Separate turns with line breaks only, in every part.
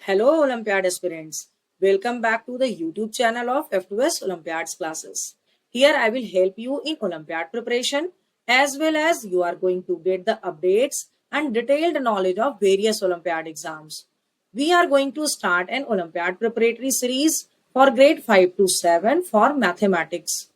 Hello Olympiad aspirants. Welcome back to the YouTube channel of F2S Olympiads classes. Here I will help you in Olympiad preparation as well as you are going to get the updates and detailed knowledge of various Olympiad exams. We are going to start an Olympiad preparatory series for grade 5 to 7 for mathematics.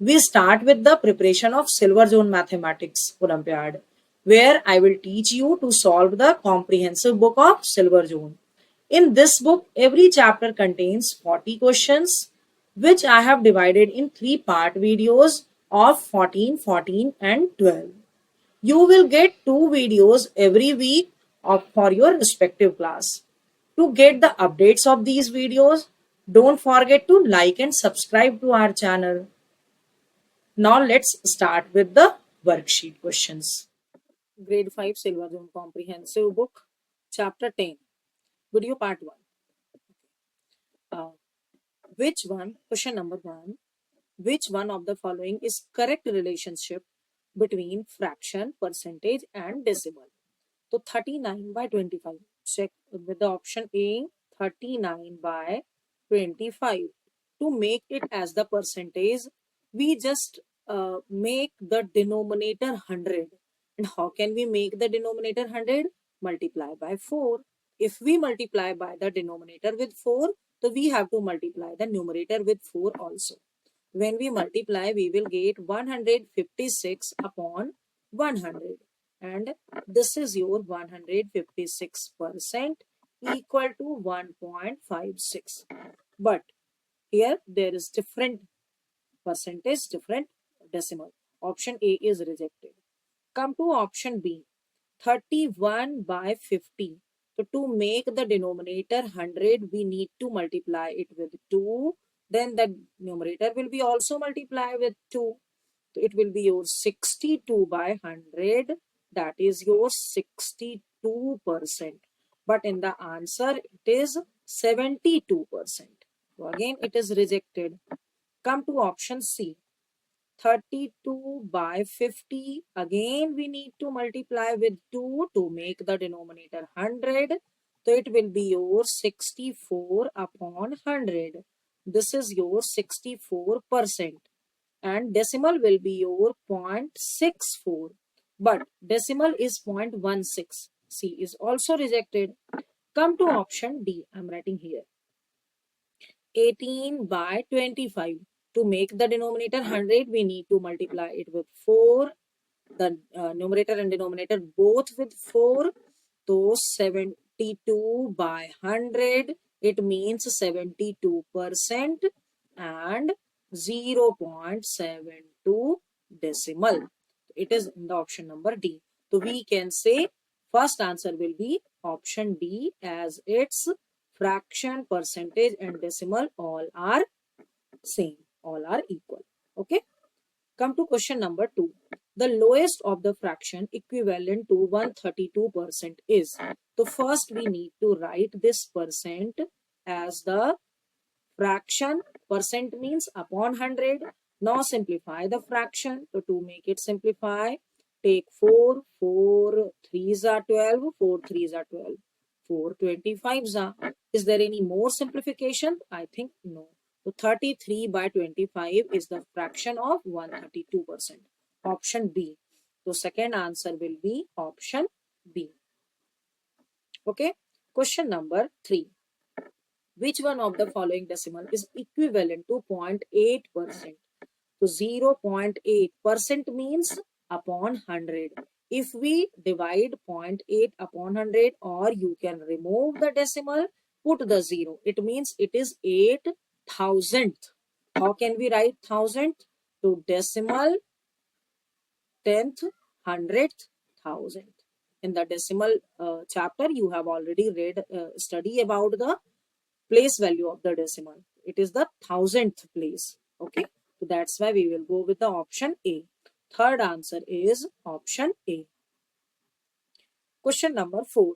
We start with the preparation of Silver Zone Mathematics Olympiad, where I will teach you to solve the comprehensive book of Silver Zone. In this book, every chapter contains 40 questions, which I have divided in three-part videos of 14, 14, and 12. You will get two videos every week for your respective class. To get the updates of these videos, don't forget to like and subscribe to our channel. Now let's start with the worksheet questions. Grade 5 Silver Zone Comprehensive Book, Chapter 10, Video Part 1. Question number 1, which one of the following is correct relationship between fraction, percentage and decimal? So 39 by 25. Check with the option A, 39 by 25. To make it as the percentage, we just make the denominator 100. And how can we make the denominator 100? Multiply by 4. If we multiply by the denominator with 4, so we have to multiply the numerator with 4 also. When we multiply, we will get 156 upon 100. And this is your 156% equal to 1.56. But here there is different percentage, different decimal. Option A is rejected. Come to option B, 31 by 50. So to make the denominator 100, we need to multiply it with 2. Then the numerator will be also multiplied with 2. So it will be your 62 by 100. That is your 62%. But in the answer, it is 72%. So again, it is rejected. Come to option C. 32 by 50. Again, we need to multiply with 2 to make the denominator 100. So it will be your 64 upon 100. This is your 64%. And decimal will be your 0.64. But decimal is 0.16. C is also rejected. Come to option D. I'm writing here. 18 by 25. To make the denominator 100, we need to multiply it with 4. The numerator and denominator both with 4. So 72 by 100. It means 72% and 0.72 decimal. It is in the option number D. So we can say first answer will be option D, as its fraction, percentage and decimal all are same, all are equal. Okay. Come to question number 2. The lowest of the fraction equivalent to 132% is. So first we need to write this percent as the fraction. Percent means upon 100. Now simplify the fraction. So to make it simplify, take 4. 4 3s are 12. 4 3s are 12. 4 25s are. Is there any more simplification? I think no. So 33 by 25 is the fraction of 132%. Option B. So second answer will be option B. Okay. Question number 3. Which one of the following decimal is equivalent to 0.8%? So 0.8% means upon 100. If we divide 0.8 upon 100, or you can remove the decimal, put the 0. It means it is 8,000th. How can we write 1000th? To decimal 10th, 100th, 1000th. In the decimal chapter, you have already read study about the place value of the decimal. It is the 1000th place. Okay. So that's why we will go with the option A. Third answer is option A. Question number 4.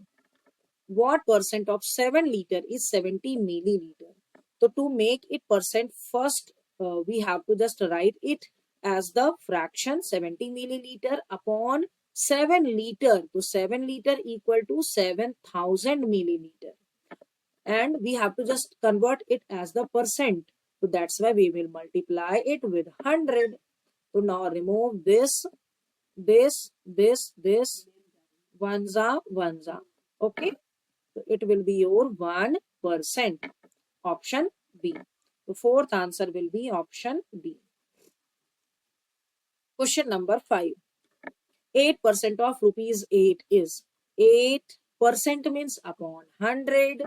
What percent of 7 liter is 70 milliliter? So to make it percent, first we have to just write it as the fraction 70 milliliter upon 7 liter. So 7 liter equal to 7000 milliliter. and we have to just convert it as the percent. So that's why we will multiply it with 100. So now remove this, this, ones are. Okay. So it will be your 1%. Option B. The fourth answer will be option B. Question number 5. 8% of rupees 8 is 8% means upon 100.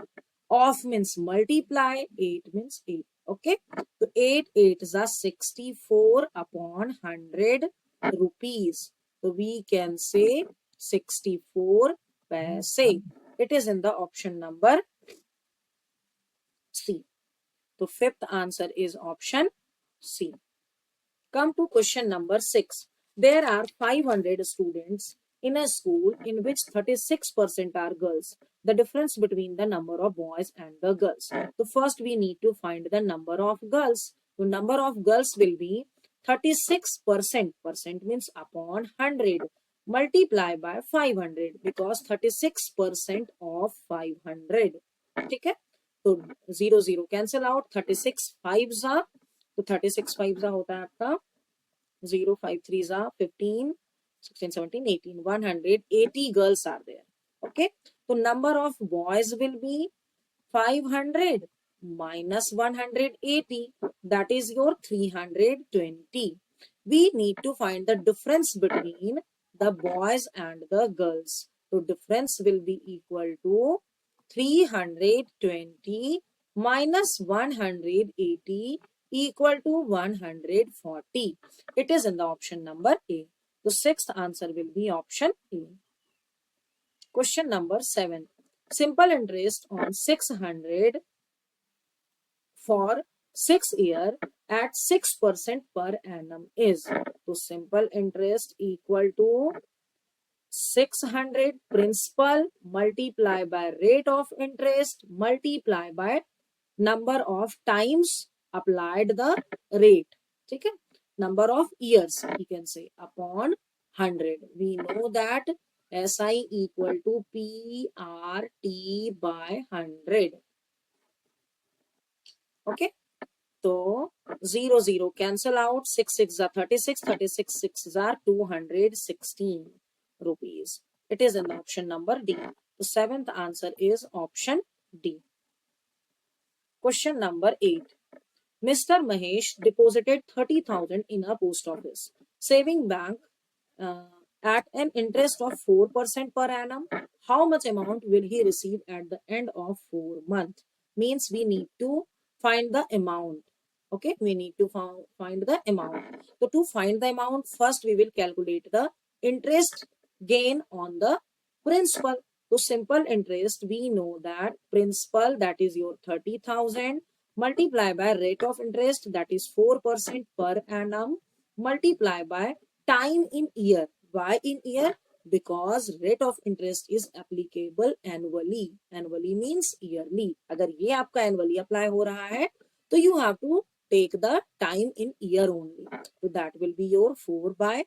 Of means multiply. 8 means 8. Okay. So 8 is a 64 upon 100 rupees. So we can say 64 paise. It is in the option number C. The fifth answer is option C. Come to question number 6. There are 500 students in a school in which 36% are girls. The difference between the number of boys and the girls. So first we need to find the number of girls. The number of girls will be 36%. Percent means upon 100. Multiply by 500 because 36% of 500. ठीक है? तो 0 0 cancel out. 36 5s are. तो 36 5s होता है आपका 0 5 3s are 15 16 17 18 180 girls are there. Okay. So number of boys will be 500 minus 180, that is your 320. We need to find the difference between the boys and the girls. So difference will be equal to 320 minus 180 equal to 140. It is in the option number A. The sixth answer will be option A. Question number 7. Simple interest on 600 for 6 years at 6% per annum is. So simple interest equal to 600 principal multiply by rate of interest multiply by number of times applied the rate. ठीक है? Number of years we can say upon 100. We know that SI equal to PRT by 100. Okay. So 0 0 cancel out. 6 6 are 36. 36 6 are 216 rupees. It is in the option number D. The seventh answer is option D. Question number 8. Mr. Mahesh deposited 30,000 in a post office saving bank at an interest of 4% per annum. How much amount will he receive at the end of 4 months? Means we need to find the amount. Okay, we need to find the amount. So to find the amount, first we will calculate the interest gain on the principal. So simple interest, we know that principal, that is your 30,000 multiply by rate of interest, that is 4% per annum multiply by time in year. Why in year? Because rate of interest is applicable annually. Annually means yearly. अगर ये आपका annually apply हो रहा है तो you have to take the time in year only. So that will be your 4 by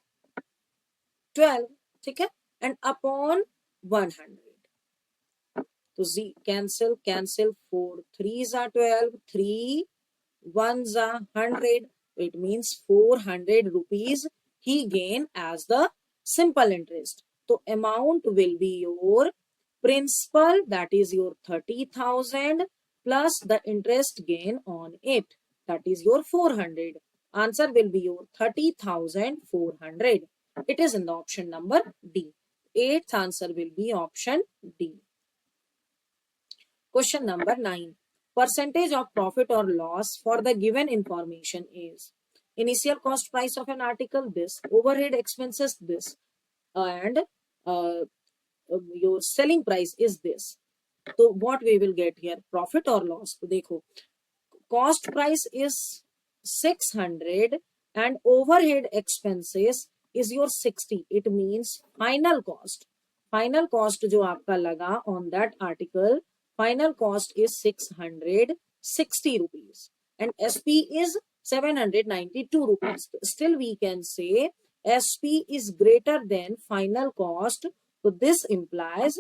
12. ठीक है? And upon 100. So Z cancel 4 3s are 12, 3 1s are 100. It means 400 rupees he gain as the simple interest. So amount will be your principal, that is your 30,000 plus the interest gain on it, that is your 400. Answer will be your 30,400. It is in the option number D. Eighth answer will be option D. Question number 9. Percentage of profit or loss for the given information is initial cost price of an article this, overhead expenses this, and your selling price is this. So what we will get here, profit or loss? तो देखो, cost price is 600 and overhead expenses is your 60. It means final cost. Final cost जो आपका लगा on that article, final cost is 660 rupees and SP is 792 rupees. Still we can say SP is greater than final cost. So this implies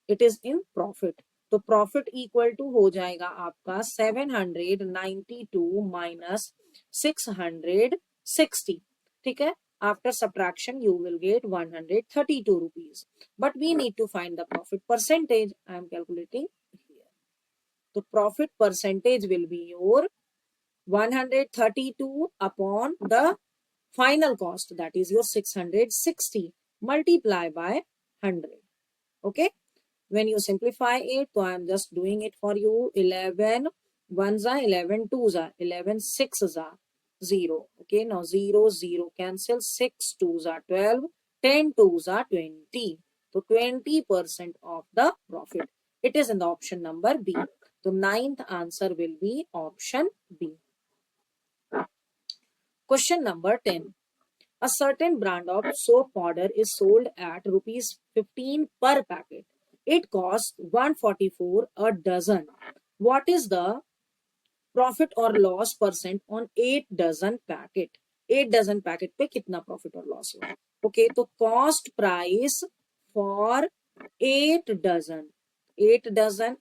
it is in profit. तो तो profit equal to हो जाएगा आपका 792 minus 660. ठीक है, after subtraction you will get 132 rupees. But we need to find the profit percentage. I am calculating here. So profit percentage will be your 132 upon the final cost, that is your 660, multiply by 100. Okay, when you simplify it, so I am just doing it for you. 11 ones are 11 twos are 11 sixes are 0. Okay, now 0 0 cancel, 6 twos are 12, 10 twos are 20. So 20% of the profit, it is in the option number B. So ninth answer will be option B. Question number 10. A certain brand of soap powder is sold at rupees 15 per packet. It costs 144 a dozen. What is the profit or loss percent on 8 dozen packet? 8 dozen packet पे कितना profit or loss हुआ? Okay, तो cost price for 8 dozen. 8 dozen.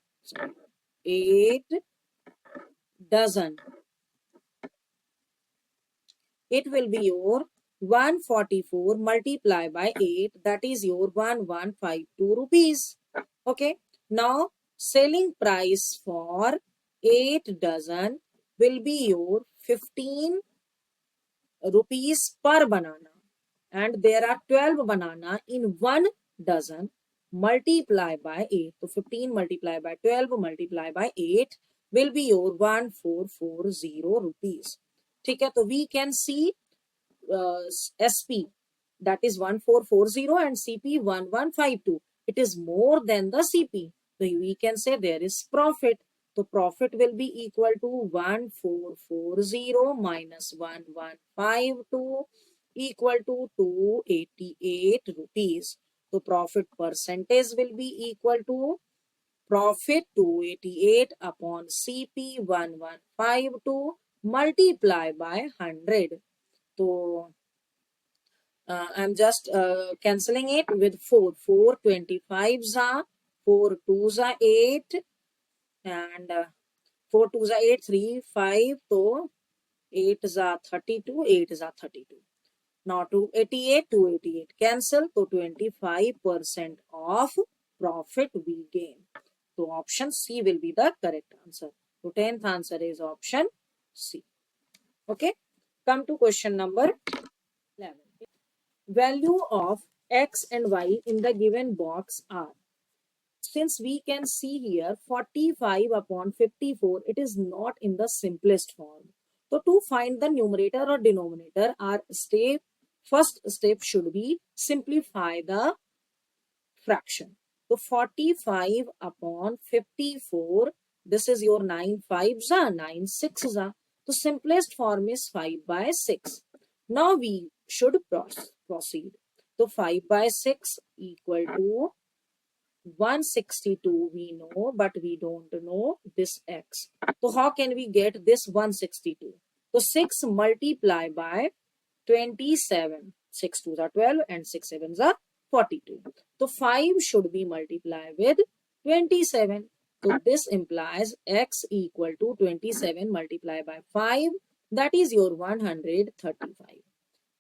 8 dozen. It will be your 144 multiplied by 8, that is your 1152 rupees. Okay, now selling price for 8 dozen will be your 15 rupees per banana, and there are 12 banana in 1 dozen. Multiply by 8, so 15 multiply by 12 multiply by 8 will be your 1440 rupees. ठीक है, तो we can see SP, that is 1440, and CP 1152. It is more than the CP. So we can say there is profit. So profit will be equal to 1440 minus 1152 equal to 288 rupees. So profit percentage will be equal to profit 288 upon CP 1152 multiply by 100. So I'm just cancelling it with 4. 4 25s are 4 2s are 8, and 4 2s are 8, 3 5, so 8s are 32, 8s are 32. Now 288 cancel, so 25% of profit we gain. So option C will be the correct answer. So 10th answer is option C. Okay, come to question number 11. Value of x and y in the given box are, since we can see here 45 upon 54, it is not in the simplest form. So to find the numerator or denominator, our first step should be simplify the fraction. So 45 upon 54, this is your 9 5s are 9 6s are. The simplest form is 5 by 6. Now we should proceed. So 5 by 6 equal to 162 we know, but we don't know this x. So how can we get this 162? So 6 multiply by 27. 6 2s are 12 and 6 7s are 42. So 5 should be multiplied with 27. So this implies x equal to 27 multiplied by 5. That is your 135.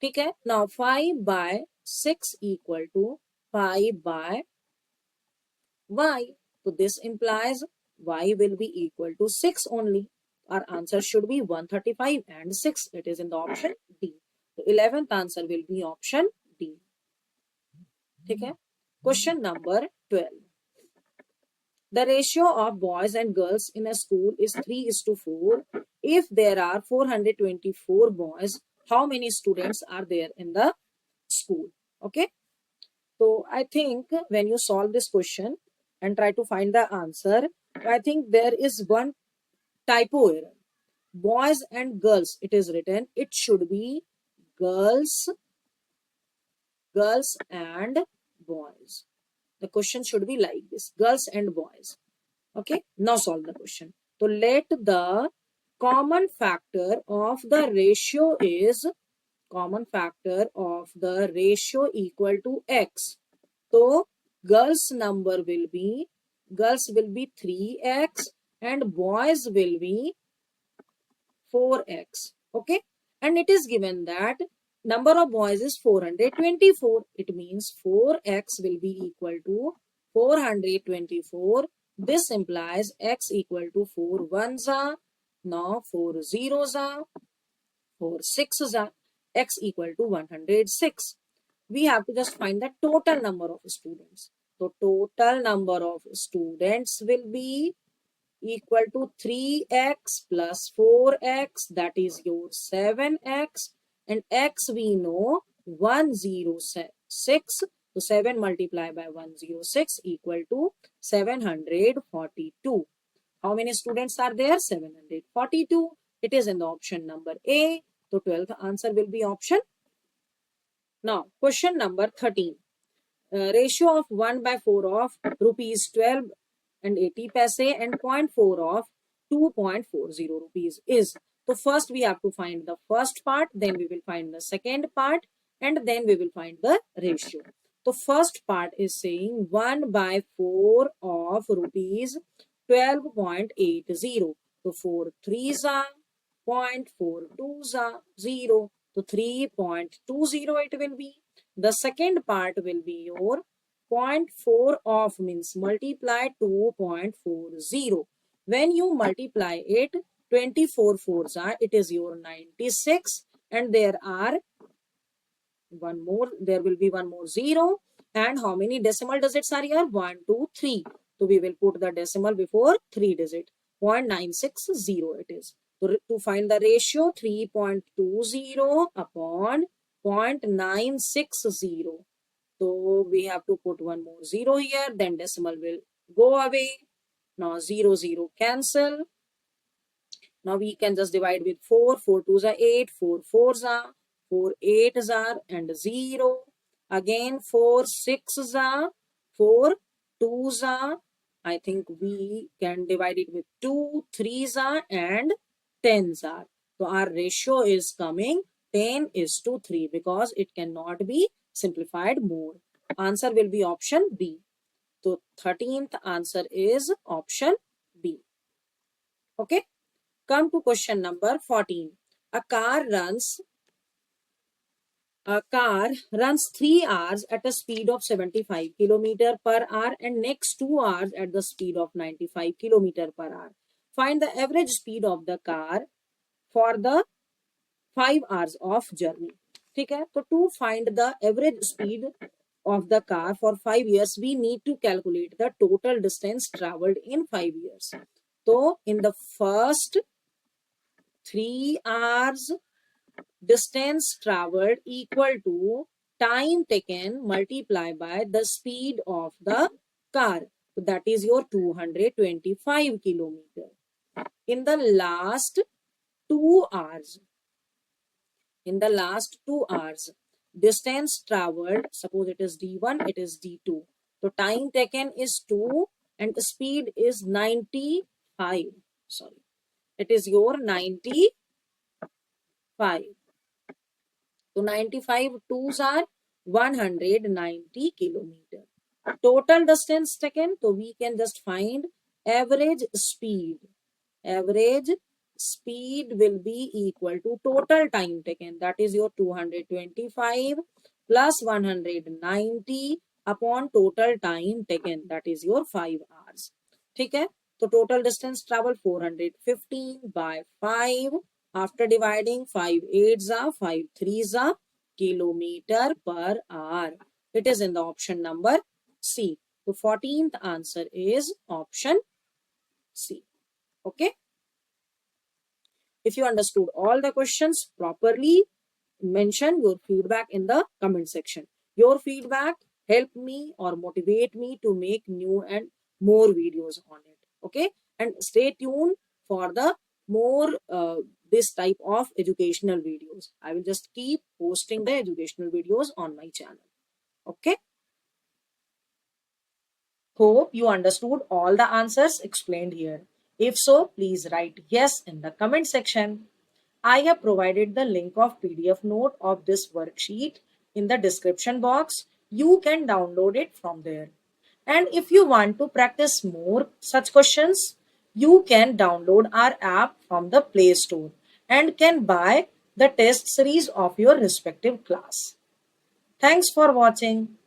ठीक है, now 5 by 6 equal to 5 by y. So this implies y will be equal to 6 only. Our answer should be 135 and 6. It is in the option D. So 11th answer will be option D. ठीक है, question number 12. The ratio of boys and girls in a school is 3:4. If there are 424 boys, how many students are there in the school? Okay, so I think when you solve this question and try to find the answer, I think there is one typo error. Boys and girls, it is written, it should be girls and boys. The question should be like this, girls and boys. Okay, now solve the question. So let the common factor of the ratio is equal to x. So girls number will be girls will be 3x and boys will be 4x. Okay, and it is given that number of boys is 424. It means 4x will be equal to 424. This implies x equal to 4 ones are, now 4 zeros are, 4 sixes are, x equal to 106. We have to just find the total number of students. So total number of students will be equal to 3x plus 4x, that is your 7x, and x we know 106. So 7 multiplied by 106 equal to 742. How many students are there? 742. It is in the option number A. So 12th answer will be option. Now question number 13. Ratio of 1 by 4 of rupees 12 and 80 paise and 0.4 of 2.40 rupees is. So first we have to find the first part, then we will find the second part, and then we will find the ratio. So first part is saying 1 by 4 of rupees 12.80. So 4 3s are 0.42s are 0. So 3.20 it will be. The second part will be your 0.4 of means multiply 2.40. When you multiply it, 24 fours are, it is your 96, and there are one more, there will be one more zero. And how many decimal digits are here? 1, 2, 3. So we will put the decimal before 3 digit. 0.960 it is. So to find the ratio, 3.20 upon 0.960. So we have to put one more 0 here, then decimal will go away. Now 0, 0 cancel. Now we can just divide with 4. 4 2s are 8, 4 4s are, 4 8s are, and 0. Again 4 6s are, 4 2s are. I think we can divide it with 2, 3s are, and 10s are. So our ratio is coming 10 is to 3 because it cannot be simplified more. Answer will be option B. So 13th answer is option B. Okay. Come to question number 14. A car runs 3 hours at a speed of 75 km per hour and next 2 hours at the speed of 95 km per hour. Find the average speed of the car for the 5 hours of journey. ठीक है, तो to find the average speed of the car for 5 years, we need to calculate the total distance traveled in 5 years. So in the first 3 hours, distance traveled equal to time taken multiplied by the speed of the car. So that is your 225 kilometer. In the last 2 hours, distance traveled, suppose it is d1, it is d2. So time taken is 2 and the speed is 95. Sorry, it is your 95. So 95 twos are 190 kilometer. Total distance taken, so we can just find average speed. Average speed will be equal to total time taken, that is your 225 plus 190 upon total time taken, that is your 5 hours. ठीक है, तो total distance travel 415 by 5. After dividing 5 8s are 5 3s are kilometer per hour. It is in the option number C. So 14th answer is option C. Okay. If you understood all the questions properly, mention your feedback in the comment section. Your feedback help me or motivate me to make new and more videos on it. Okay. And stay tuned for the more this type of educational videos. I will just keep posting the educational videos on my channel. Okay. Hope you understood all the answers explained here. If so, please write yes in the comment section. I have provided the link of PDF note of this worksheet in the description box. You can download it from there. And if you want to practice more such questions, you can download our app from the Play Store and can buy the test series of your respective class. Thanks for watching.